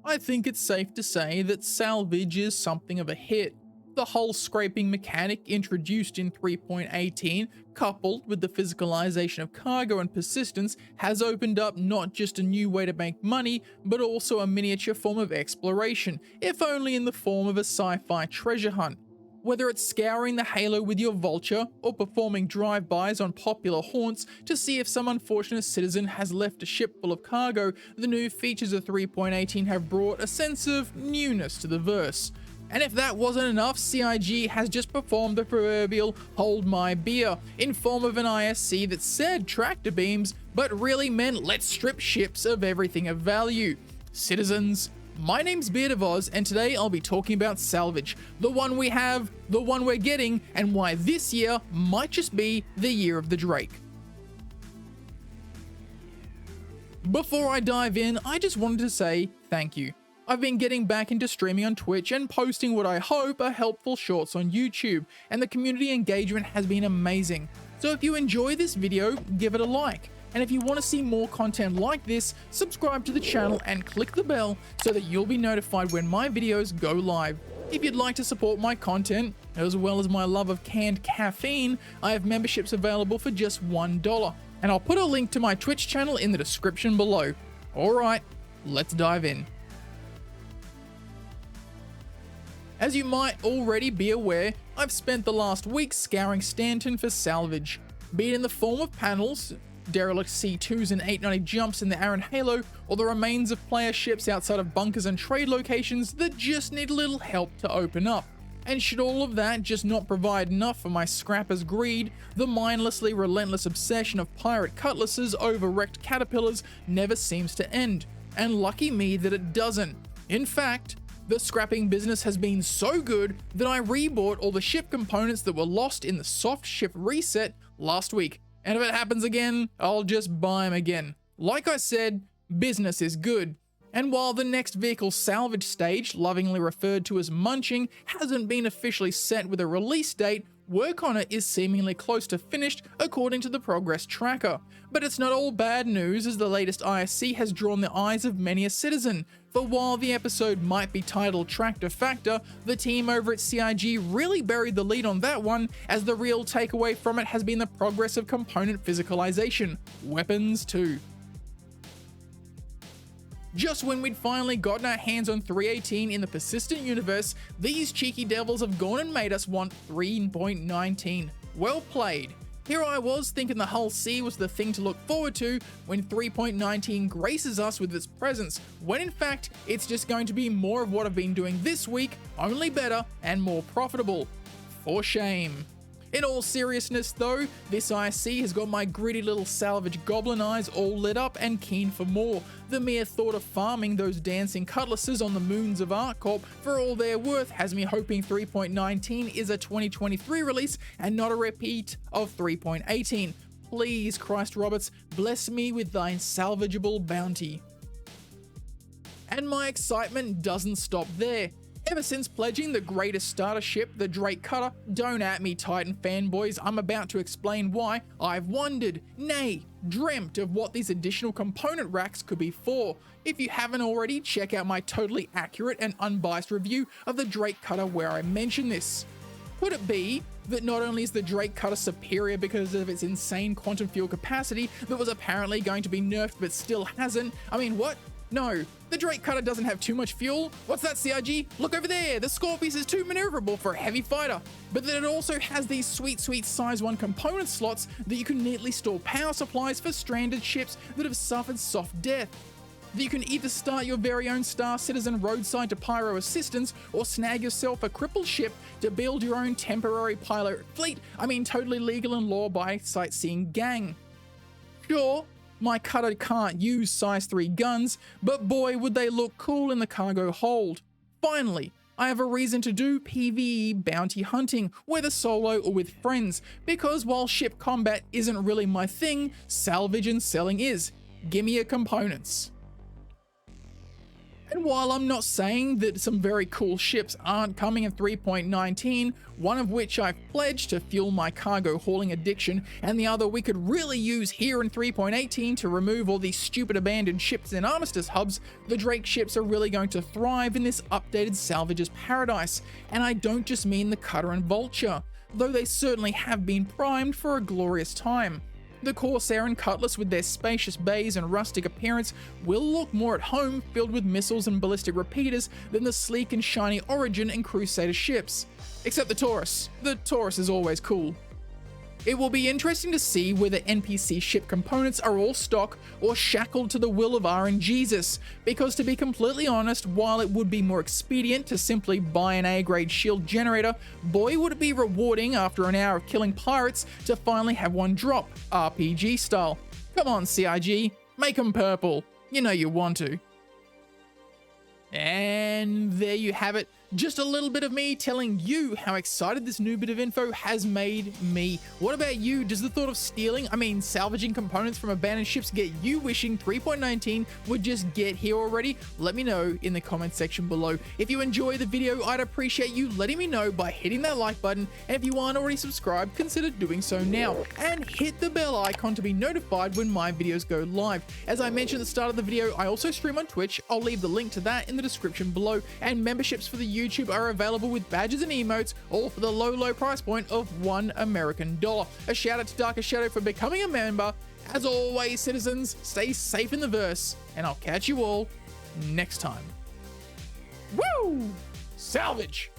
I think it's safe to say that Salvage is something of a hit. The hull scraping mechanic introduced in 3.18, coupled with the physicalization of cargo and persistence, has opened up not just a new way to make money, but also a miniature form of exploration, if only in the form of a sci-fi treasure hunt. Whether it's scouring the Halo with your Vulture, or performing drive-bys on popular haunts to see if some unfortunate citizen has left a ship full of cargo, the new features of 3.18 have brought a sense of newness to the verse. And if that wasn't enough, CIG has just performed the proverbial hold my beer in form of an ISC that said tractor beams, but really meant let's strip ships of everything of value. Citizens, my name's Beard of Oz, and today I'll be talking about Salvage, the one we have, the one we're getting, and why this year might just be the year of the Drake. Before I dive in, I just wanted to say thank you. I've been getting back into streaming on Twitch and posting what I hope are helpful shorts on YouTube, and the community engagement has been amazing. So if you enjoy this video, give it a like. And if you want to see more content like this, subscribe to the channel and click the bell so that you'll be notified when my videos go live. If you'd like to support my content, as well as my love of canned caffeine, I have memberships available for just $1. And I'll put a link to my Twitch channel in the description below. Alright, let's dive in. As you might already be aware, I've spent the last week scouring Stanton for salvage, be it in the form of panels, derelict C2s and 890 jumps in the Aaron Halo, or the remains of player ships outside of bunkers and trade locations that just need a little help to open up. And should all of that just not provide enough for my scrapper's greed, the mindlessly relentless obsession of pirate cutlasses over wrecked caterpillars never seems to end. And lucky me that it doesn't. In fact, the scrapping business has been so good that I rebought all the ship components that were lost in the soft ship reset last week. And if it happens again, I'll just buy them again. Like I said, business is good. And while the next vehicle salvage stage, lovingly referred to as munching, hasn't been officially set with a release date, work on it is seemingly close to finished according to the progress tracker. But it's not all bad news, as the latest ISC has drawn the eyes of many a citizen. For while the episode might be titled Tractor Factor, the team over at CIG really buried the lead on that one, as the real takeaway from it has been the progress of component physicalization. Weapons too. Just when we'd finally gotten our hands on 318 in the persistent universe, these cheeky devils have gone and made us want 3.19. Well played. Here I was thinking the hull C was the thing to look forward to when 3.19 graces us with its presence, when in fact it's just going to be more of what I've been doing this week, only better and more profitable. For shame. In all seriousness though, this ISC has got my gritty little salvage goblin eyes all lit up and keen for more. The mere thought of farming those dancing cutlasses on the moons of ArcCorp for all they're worth has me hoping 3.19 is a 2023 release and not a repeat of 3.18. Please, Christ Roberts, bless me with thine salvageable bounty. And my excitement doesn't stop there. Ever since pledging the greatest starter ship, the Drake Cutter, don't at me Titan fanboys, I'm about to explain why, I've wondered, nay, dreamt of what these additional component racks could be for. If you haven't already, check out my totally accurate and unbiased review of the Drake Cutter where I mention this. Could it be that not only is the Drake Cutter superior because of its insane quantum fuel capacity that was apparently going to be nerfed but still hasn't? I mean, what? No, the Drake Cutter doesn't have too much fuel. What's that, CIG? Look over there, the Scorpius is too maneuverable for a heavy fighter. But then it also has these sweet size 1 component slots that you can neatly store power supplies for stranded ships that have suffered soft death. That you can either start your very own Star Citizen roadside to pyro assistance or snag yourself a crippled ship to build your own temporary pilot fleet. I mean, totally legal and law by Sightseeing Gang. Sure, my cutter can't use size 3 guns, but boy would they look cool in the cargo hold. Finally, I have a reason to do PvE bounty hunting, whether solo or with friends, because while ship combat isn't really my thing, salvage and selling is. Gimme your components. And And while I'm not saying that some very cool ships aren't coming in 3.19, one of which I've pledged to fuel my cargo hauling addiction, and the other we could really use here in 3.18 to remove all these stupid abandoned ships in Armistice hubs, the Drake ships are really going to thrive in this updated Salvage's paradise. And I don't just mean the Cutter and Vulture, though they certainly have been primed for a glorious time. The Corsair and Cutlass, with their spacious bays and rustic appearance, will look more at home filled with missiles and ballistic repeaters than the sleek and shiny Origin and Crusader ships. Except the Taurus. The Taurus is always cool. It will be interesting to see whether NPC ship components are all stock or shackled to the will of RNGesus, because to be completely honest, while it would be more expedient to simply buy an A-grade shield generator, boy would it be rewarding after an hour of killing pirates to finally have one drop, RPG style. Come on CIG, make them purple. You know you want to. And there you have it. Just a little bit of me telling you how excited this new bit of info has made me. What about you? Does the thought of salvaging components from abandoned ships get you wishing 3.19 would just get here already? Let me know in the comment section below. If you enjoy the video, I'd appreciate you letting me know by hitting that like button, and if you aren't already subscribed, consider doing so now. And hit the bell icon to be notified when my videos go live. As I mentioned at the start of the video, I also stream on Twitch. I'll leave the link to that in the description below, and memberships for the YouTube are available with badges and emotes, all for the low price point of $1 American. A shout out to Darker Shadow for becoming a member. As always, citizens, stay safe in the verse, and I'll catch you all next time. Woo! Salvage!